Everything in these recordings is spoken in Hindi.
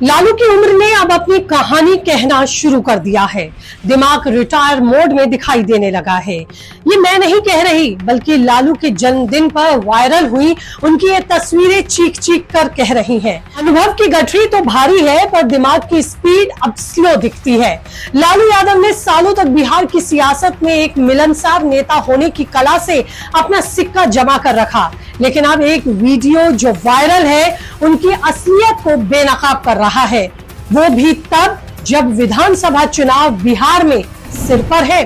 लालू की उम्र ने अब अपनी कहानी कहना शुरू कर दिया है। दिमाग रिटायर मोड में दिखाई देने लगा है। ये मैं नहीं कह रही, बल्कि लालू के जन्मदिन पर वायरल हुई उनकी ये तस्वीरें चीख चीख कर कह रही हैं। अनुभव की गठरी तो भारी है, पर दिमाग की स्पीड अब स्लो दिखती है। लालू यादव ने सालों तक बिहार की सियासत में एक मिलनसार नेता होने की कला से अपना सिक्का जमा कर रखा, लेकिन अब एक वीडियो जो वायरल है उनकी असलियत को बेनकाब कर रहा है, वो भी तब जब विधानसभा चुनाव बिहार में सिर पर है।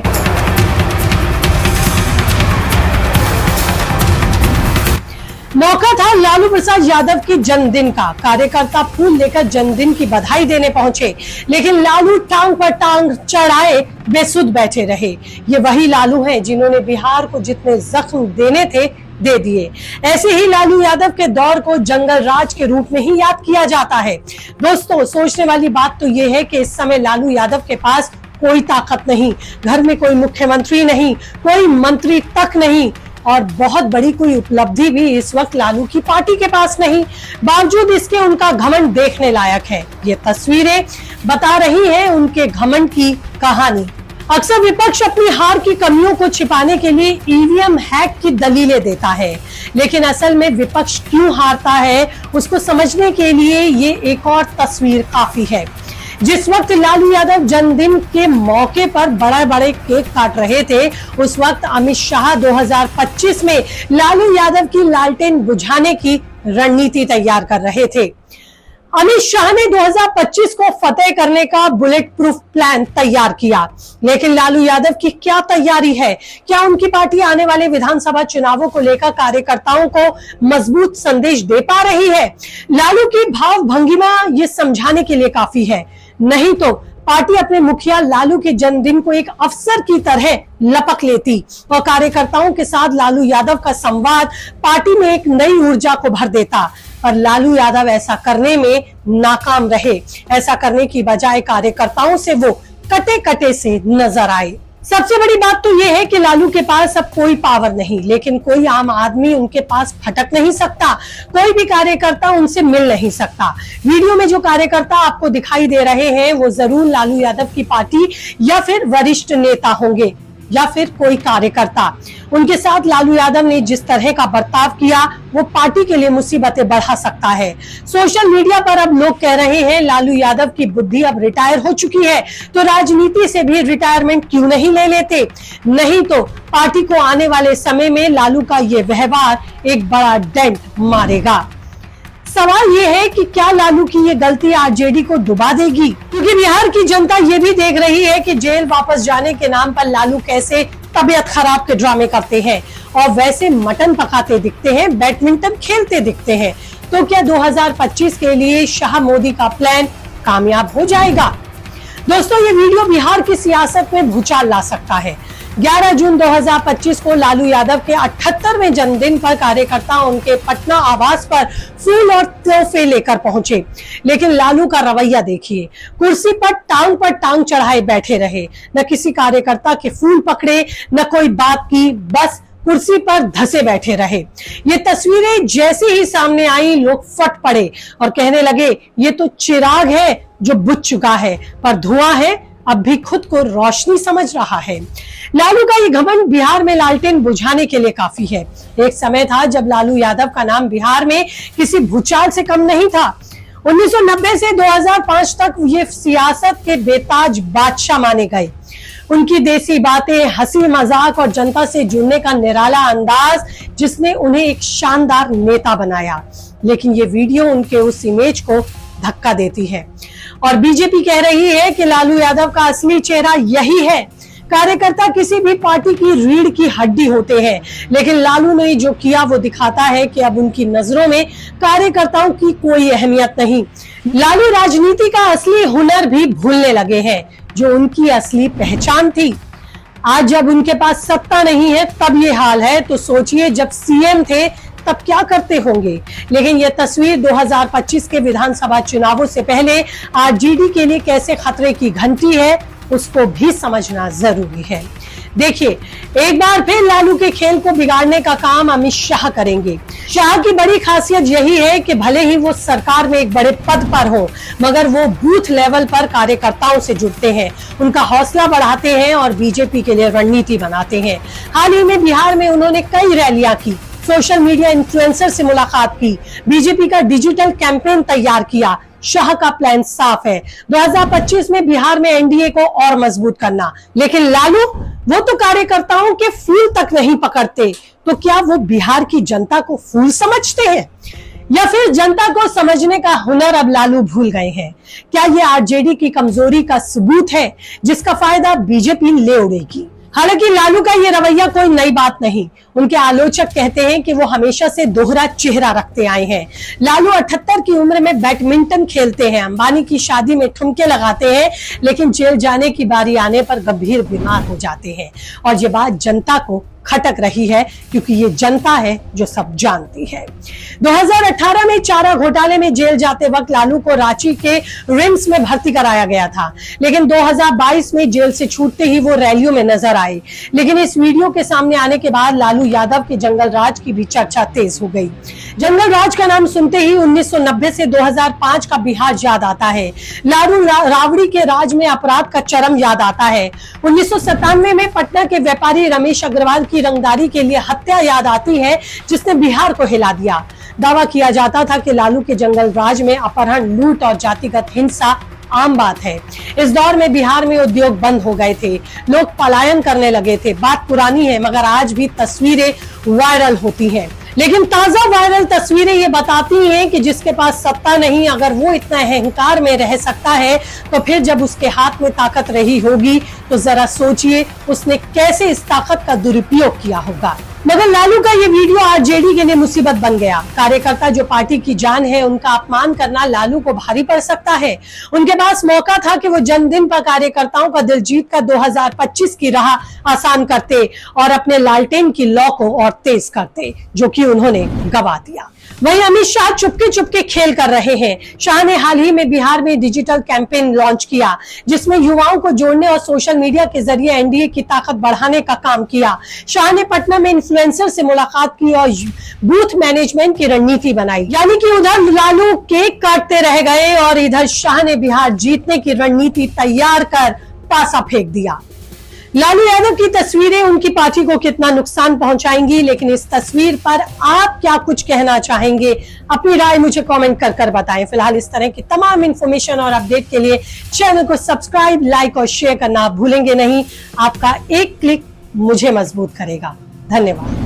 मौका था लालू प्रसाद यादव के जन्मदिन का। कार्यकर्ता फूल लेकर जन्मदिन की बधाई देने पहुंचे, लेकिन लालू टांग पर टांग चढ़ाए बेसुध बैठे रहे। ये वही लालू हैं जिन्होंने बिहार को जितने जख्म देने थे दे दिए। ऐसे ही लालू यादव के दौर को जंगल राज के रूप में ही याद किया जाता है। दोस्तों, सोचने वाली बात तो ये है कि इस समय लालू यादव के पास कोई ताकत नहीं, घर में कोई मुख्यमंत्री नहीं, कोई मंत्री तक नहीं, और बहुत बड़ी कोई उपलब्धि भी इस वक्त लालू की पार्टी के पास नहीं। बावजूद इसके उनका घमंड देखने लायक है। ये तस्वीरें बता रही हैं उनके घमंड की कहानी। अक्सर विपक्ष अपनी हार की कमियों को छिपाने के लिए ईवीएम हैक की दलीलें देता है, लेकिन असल में विपक्ष क्यों हारता है उसको समझने के लिए ये एक और तस्वीर काफी है। जिस वक्त लालू यादव जन्मदिन के मौके पर बड़े बड़े केक काट रहे थे, उस वक्त अमित शाह 2025 में लालू यादव की लालटेन बुझाने की रणनीति तैयार कर रहे थे। अमित शाह ने 2025 को फतेह करने का बुलेट प्रूफ प्लान तैयार किया, लेकिन लालू यादव की क्या तैयारी है? क्या उनकी पार्टी आने वाले विधानसभा चुनावों को लेकर कार्यकर्ताओं को मजबूत संदेश दे पा रही है? लालू की भाव भंगिमा ये समझाने के लिए काफी है। नहीं तो पार्टी अपने मुखिया लालू के जन्मदिन को एक अवसर की तरह लपक लेती और कार्यकर्ताओं के साथ लालू यादव का संवाद पार्टी में एक नई ऊर्जा को भर देता। पर लालू यादव ऐसा करने में नाकाम रहे। ऐसा करने की बजाय कार्यकर्ताओं से वो कटे कटे से नजर आए। सबसे बड़ी बात तो ये है कि लालू के पास अब कोई पावर नहीं, लेकिन कोई आम आदमी उनके पास फटक नहीं सकता, कोई भी कार्यकर्ता उनसे मिल नहीं सकता। वीडियो में जो कार्यकर्ता आपको दिखाई दे रहे हैं वो जरूर लालू यादव की पार्टी या फिर वरिष्ठ नेता होंगे या फिर कोई कार्यकर्ता। उनके साथ लालू यादव ने जिस तरह का बर्ताव किया वो पार्टी के लिए मुसीबतें बढ़ा सकता है। सोशल मीडिया पर अब लोग कह रहे हैं लालू यादव की बुद्धि अब रिटायर हो चुकी है, तो राजनीति से भी रिटायरमेंट क्यों नहीं ले लेते? नहीं तो पार्टी को आने वाले समय में लालू का ये व्यवहार एक बड़ा डेंट मारेगा। सवाल ये है कि क्या लालू की ये गलती आरजेडी को डुबा देगी? क्योंकि बिहार की जनता ये भी देख रही है कि जेल वापस जाने के नाम पर लालू कैसे तबीयत खराब के ड्रामे करते हैं और वैसे मटन पकाते दिखते हैं, बैडमिंटन खेलते दिखते हैं। तो क्या 2025 के लिए शाह मोदी का प्लान कामयाब हो जाएगा? दोस्तों, ये वीडियो बिहार की सियासत में भूचाल ला सकता है। 11 जून 2025 को लालू यादव के 78वें जन्मदिन पर कार्यकर्ता उनके पटना आवास पर फूल और तोहफे लेकर पहुंचे, लेकिन लालू का रवैया देखिए। कुर्सी पर टांग चढ़ाए बैठे रहे, न किसी कार्यकर्ता के फूल पकड़े, न कोई बात की, बस कुर्सी पर धसे बैठे रहे। ये तस्वीरें जैसे ही सामने आई लोग फट पड़े और कहने लगे ये तो चिराग है जो बुझ चुका है, पर धुआं है अब भी खुद को रोशनी समझ रहा है। लालू का ये घमंड बिहार में लालटेन बुझाने के लिए काफी है। एक समय था जब लालू यादव का नाम बिहार में किसी भूचाल से कम नहीं था। 1990 से 2005 तक ये सियासत के बेताज बादशाह माने गए। उनकी देसी बातें, हंसी मजाक और जनता से जुड़ने का निराला अंदाज जिसने उन्हें एक शानदार नेता बनाया। लेकिन ये वीडियो उनके उस इमेज को धक्का देती है और बीजेपी कह रही है कि लालू यादव का असली चेहरा यही है। कार्यकर्ता किसी भी पार्टी की रीढ़ की हड्डी होते हैं, लेकिन लालू ने जो किया वो दिखाता है कि अब उनकी नजरों में कार्यकर्ताओं की कोई अहमियत नहीं। लालू राजनीति का असली हुनर भी भूलने लगे हैं, जो उनकी असली पहचान थी। आज जब उनके पास सत्ता नहीं है तब ये हाल है, तो सोचिए जब सीएम थे तब क्या करते होंगे। लेकिन यह तस्वीर 2025 के विधानसभा चुनावों से पहले आरजेडी के लिए कैसे खतरे की घंटी है उसको भी समझना जरूरी है। देखिए, एक बार फिर लालू के खेल को बिगाड़ने का काम अमित शाह करेंगे। शाह की बड़ी खासियत यही है कि भले ही वो सरकार में एक बड़े पद पर हो, मगर वो बूथ लेवल पर कार्यकर्ताओं से जुड़ते हैं, उनका हौसला बढ़ाते हैं और बीजेपी के लिए रणनीति बनाते हैं। हाल ही में बिहार में उन्होंने कई रैलियां की, सोशल मीडिया इन्फ्लुएंसर से मुलाकात की, बीजेपी का डिजिटल कैंपेन तैयार किया। शाह का प्लान साफ है, 2025 में बिहार में एनडीए को और मजबूत करना। लेकिन लालू, वो तो कार्यकर्ताओं के फूल तक नहीं पकड़ते, तो क्या वो बिहार की जनता को फूल समझते हैं, या फिर जनता को समझने का हुनर अब लालू भूल गए हैं? क्या ये आरजेडी की कमजोरी का सबूत है जिसका फायदा बीजेपी ले उड़ेगी? हालांकि लालू का ये रवैया कोई नई बात नहीं। उनके आलोचक कहते हैं कि वो हमेशा से दोहरा चेहरा रखते आए हैं। लालू 78 की उम्र में बैडमिंटन खेलते हैं, अंबानी की शादी में ठुमके लगाते हैं, लेकिन जेल जाने की बारी आने पर गंभीर बीमार हो जाते हैं। और ये बात जनता को खटक रही है, क्योंकि ये जनता है जो सब जानती है। 2018 में चारा घोटाले में जेल जाते वक्त लालू को रांची के रिम्स में भर्ती कराया गया था, लेकिन 2022 में जेल से छूटते ही वो रैलियों में नजर आए। लेकिन इस वीडियो के सामने आने के बाद लालू यादव के जंगल राज की भी चर्चा तेज हो गई। जंगल राज का नाम सुनते ही 1990 से 2005 का बिहार याद आता है। लालू राबड़ी के राज में अपराध का चरम याद आता है। 1997 में पटना के व्यापारी रमेश अग्रवाल की रंगदारी के लिए हत्या याद आती है, जिसने बिहार को हिला दिया। दावा किया जाता था कि लालू के जंगल राज में अपहरण, लूट और जातिगत हिंसा आम बात है। इस दौर में बिहार में उद्योग बंद हो गए थे, लोग पलायन करने लगे थे। बात पुरानी है, मगर आज भी तस्वीरें वायरल होती हैं। लेकिन ताजा वायरल तस्वीरें ये बताती हैं कि जिसके पास सत्ता नहीं, अगर वो इतना अहंकार में रह सकता है, तो फिर जब उसके हाथ में ताकत रही होगी, तो जरा सोचिए उसने कैसे इस ताकत का दुरुपयोग किया होगा। मगर लालू का ये वीडियो आरजेडी के लिए मुसीबत बन गया। कार्यकर्ता जो पार्टी की जान है, उनका अपमान करना लालू को भारी पड़ सकता है। उनके पास मौका था कि वो जन्मदिन पर कार्यकर्ताओं का दिल जीत कर 2025 की राह आसान करते और अपने लालटेन की लौ को और तेज करते, जो कि उन्होंने गवा दिया। वहीं अमित शाह चुपके चुपके खेल कर रहे हैं। शाह ने हाल ही में बिहार में डिजिटल कैंपेन लॉन्च किया, जिसमें युवाओं को जोड़ने और सोशल मीडिया के जरिए एनडीए की ताकत बढ़ाने का काम किया। शाह ने पटना में इन्फ्लुएंसर से मुलाकात की और बूथ मैनेजमेंट की रणनीति बनाई। यानी कि उधर लालू केक काटते रह गए और इधर शाह ने बिहार जीतने की रणनीति तैयार कर पासा फेंक दिया। लालू यादव की तस्वीरें उनकी पार्टी को कितना नुकसान पहुंचाएंगी, लेकिन इस तस्वीर पर आप क्या कुछ कहना चाहेंगे? अपनी राय मुझे कमेंट कर बताएं। फिलहाल इस तरह की तमाम इंफॉर्मेशन और अपडेट के लिए चैनल को सब्सक्राइब, लाइक और शेयर करना भूलेंगे नहीं। आपका एक क्लिक मुझे मजबूत करेगा। धन्यवाद।